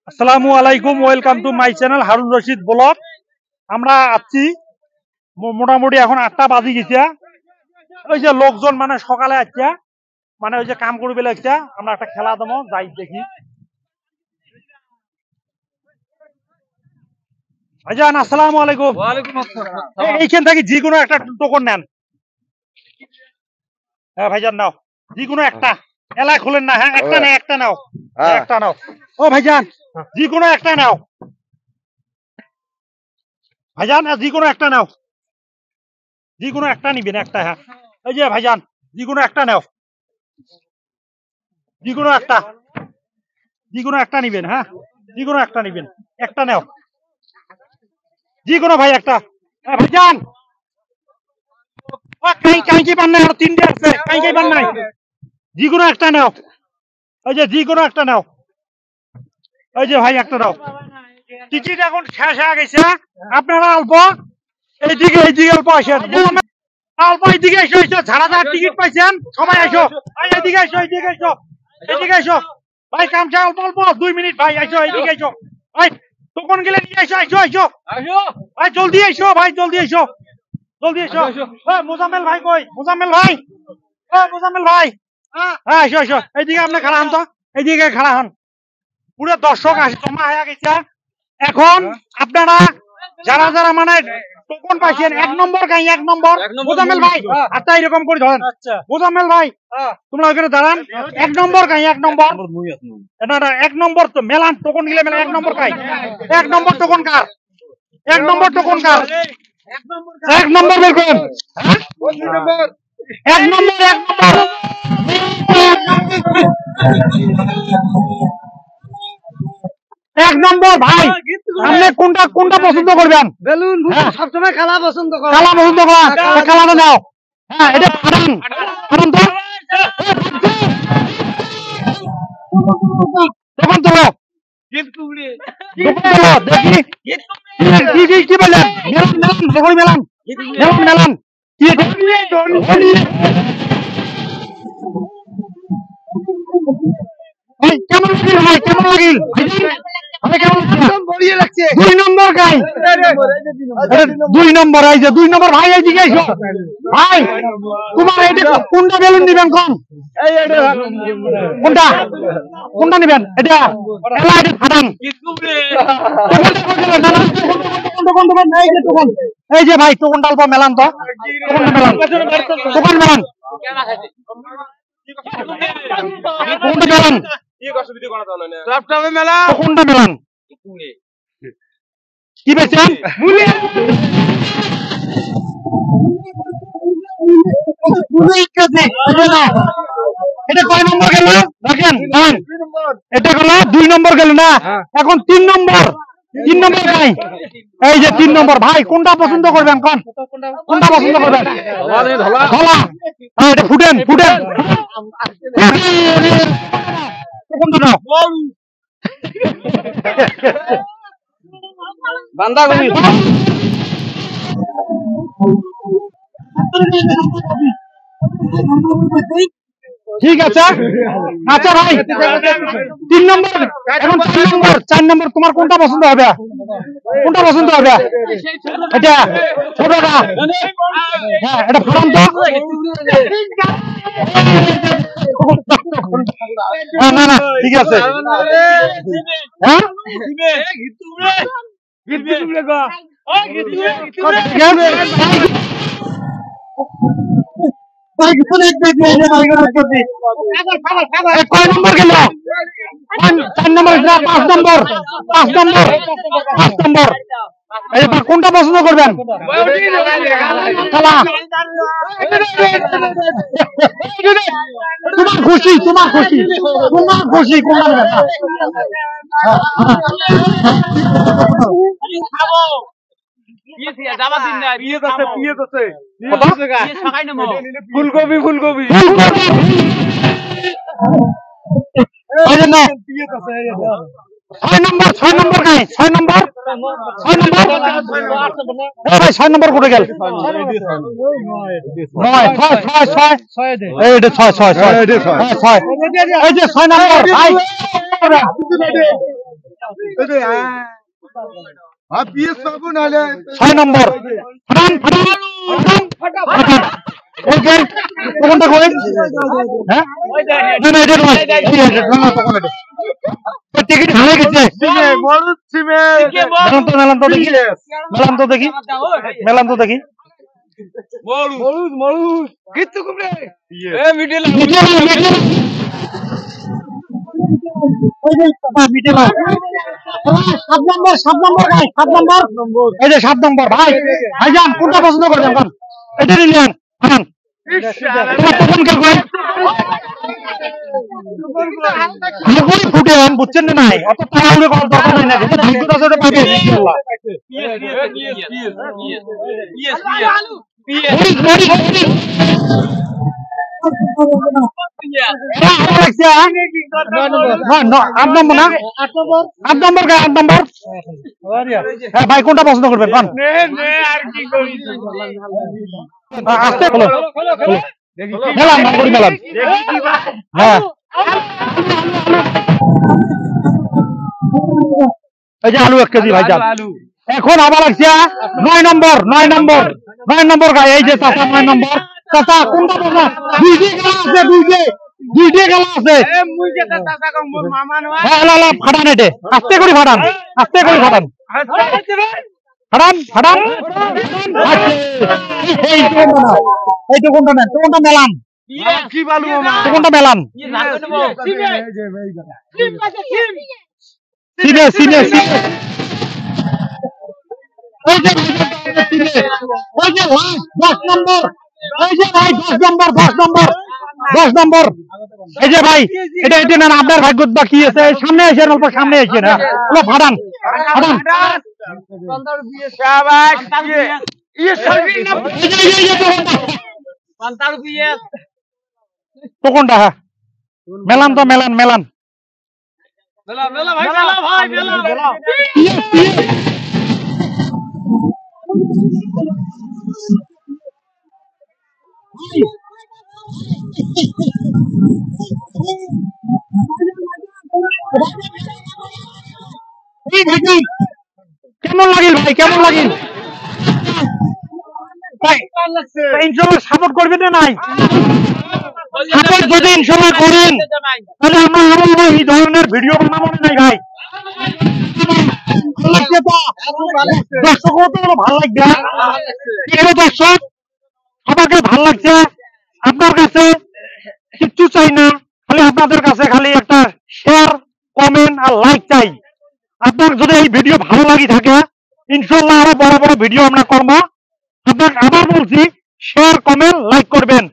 আসসালামু আলাইকুম, welcome to my channel Harun Rashid blog. আমরা আছি মোটামুটি এখন 8টা বাজি গেছে। ওই যে লোকজন মানে সকালে আসছে, মানে ওই যে কাম করবে লাগছে। আমরা একটা খেলা দেবো, যাই দেখি। ভাইজান আসসালামু আলাইকুম। এইখান থেকে যে কোনো একটা টোকন নেন। হ্যাঁ ভাইজান নাও, যে কোনো একটা। এলা খুলেন না। হ্যাঁ একটা নাও, একটা নাও, একটা নাও। ও ভাইজান যে কোনো একটা নাও ভাইজান, যে কোনো একটা নাও, যে কোনো একটা নিবেন একটা। হ্যাঁ এই যে ভাইজান যে কোনো একটা নাও, যে কোনো একটা, যে কোনো একটা নিবেন। হ্যাঁ যে কোনো একটা নিবেন, একটা নাও, যে কোনো ভাই একটা। হ্যাঁ ভাইজান কাইকি পান নাই, আর তিনটে আছে, কাইকি পান নাই, যে কোনো একটা নাও। ওই যে কোনো একটা নাও। ওই যে ভাই একটা নাও। টিকিট এখন শেষ হয়ে গেছে, আপনারা অল্প এইদিকে অল্প আসেন, অল্প এইদিকে এসো, ঝাড়া ঝাড়া টিকিট পাইছেন সবাই এসো। এইদিকে এসো, এইদিকে এসো, এইদিকে এসো ভাই, কামটা অল্প অল্প 2 মিনিট ভাই, এসো এইদিকে এসো ভাই, তখন গেলে নিয়ে এসো, এসো এসো ভাই, জলদি এসো ভাই, জলদি এসো, জলদি এসো। মোজাম্মেল ভাই কই? মোজাম্মেল ভাই, মোজাম্মেল ভাই, হ্যাঁ এসো এসো, এইদিকে আপনি খাড়া হন তো, এইদিকে খাড়া হন। পুরো দর্শক আসে জমা হয়ে গেছে। এখন আপনারা যারা যারা মানে টোকন পাইছেন, 1 নম্বর গাই, 1 নম্বর মোজাম্মেল ভাই, আচ্ছা এরকম করে ধরেন। মোজাম্মেল ভাই তোমরা ওখানে দাঁড়ান। 1 নম্বর গাই, 1 নম্বর, এটা 1 নম্বর তো মেলান, টোকন গিলে মেলান। 1 নম্বর গাই, 1 নম্বর টোকন কার? 1 নম্বর টোকন কার? 1 নম্বর বের করেন। 1 নম্বর, 1 নম্বর, 1 নম্বর ভাই, আপনি কোনটা কোনটা পছন্দ করবেন? বেলুন সবসময় খেলা পছন্দ করে, খেলা পছন্দ করা, খেলাটা দাও। হ্যাঁ এটা ফাটান, ফাটান তো, তখন তো দেখি কি বললেন? মেলান মেলান, দেখুন মেলান, মেলান মেলান, কি কেমন লাগিল ভাই, কেমন লাগিল ভাই, কেমন বড়িয়ে লাগছে। 2 নম্বর গাই, 2 নম্বর, এই যে 2 নম্বর ভাই, এইদিকে এসো ভাই। তোমার এটা কোনটা বেলুন দিবেন কোন? কোনটা কোনটা নিবেন? এটা এলা, এটা ফাটান। এই যে ভাই টোকনটা অল্প মেলান তো, টোকনটা মেলান, টোকন মেলান, টোকনটা মেলান, টোকনটা মেলান। কি বেচেন? এটা কয় নম্বর গেল দেখেন? এটা গেল 2 নম্বর গেল না, এখন 3 নম্বর, 3 নম্বর গাই। এই যে 3 নম্বর ভাই, কোনটা পছন্দ করবেন কোন? কোনটা পছন্দ করবেন? ধলা। হ্যাঁ এটা ফুটেন, ফুটেন, কোনটা নাও? বান্দাকপি। ঠিক আছে। আচ্ছা ভাই 3 নম্বর, এখন 4 নম্বর, 4 নম্বর তোমার কোনটা পছন্দ হবে? কোনটা পছন্দ হবে? এটা ছোটটা, হ্যাঁ এটা ফাটান তো। না না ঠিক আছে। হ্যাঁ কয় নম্বর গেল? 4 নম্বর, 5 নম্বর, 5 নম্বর, 5 নম্বর। কোনটা পছন্দ করবেন? খেলা তোমার খুশি, তোমার খুশি, তোমার খুশি, কোনটা নেবেন? ফুলকপি, ফুলকপি, 6 নম্বর, 6 নম্বর গাই, 6 নম্বর, 6 নম্বর, 6 নম্বর কোটে গেল? 9, 6, 6, এইটা 6, 6, 6, 6, এই যে 6 নম্বর ভাই, পিএস বাবু নালে 6 নম্বর ফাটান ওকে কোনটা কই হ্যাঁ না না এটা নয় টিকিট হারিয়ে গেছে মরুদ সিমে মেলাম তো দেখি মরুদ কিচ্ছু কুমড়ে সাত নম্বর এই যে 7 নম্বর ভাইজান কোনটা পছন্দ করবেন কোন এটা নিলেন ফুটে বুঝছেন না নাই অত তাড়াহুড়ো করার দরকার নাই না যেটা ধৈর্য আছে ওটা পাবে ইনশাআল্লাহ ভাই কোনটা পছন্দ করবেন কোন আসতে মেলাম হ্যাঁ এই যে আলু 1 কেজি ভাই যান এখন আবার লাগছে 9 নম্বর গায়ে এই যে চাচা 9 নম্বর চাচা কোনটা বলবো দুইটে গেলা আছে ফাটান এটে আস্তে করে ফাটান এইটা কোনটা নেন কোনটা মেলান কোনটা মেলান সিনে ওই যে 10 নম্বর এই যে ভাই 10 নম্বর এই যে ভাই এটা নেন আপনার ভাগ্য বাকি আছে সামনে এসে অল্প সামনে এসে না ফাটান তো কোনটা মেলান কেমন লাগিল ভাই ইনশাআল্লাহ সাপোর্ট করবেন না নাই সাপোর্ট যদি ইনশাআল্লাহ করেন তাহলে আমরা এই ধরনের ভিডিও বানাবো না ভাই ভালো লাগবে দর্শক সবাইকে ভালো লাগছে আপনার কাছে কিচ্ছু চাই না খালি আপনাদের কাছে খালি একটা শেয়ার কমেন্ট আর লাইক চাই আপনার যদি এই ভিডিও ভালো লাগি থাকে ইনশাআল্লাহ আরো বড় ভিডিও আমরা করবো আপনার আবার বলছি শেয়ার কমেন্ট লাইক করবেন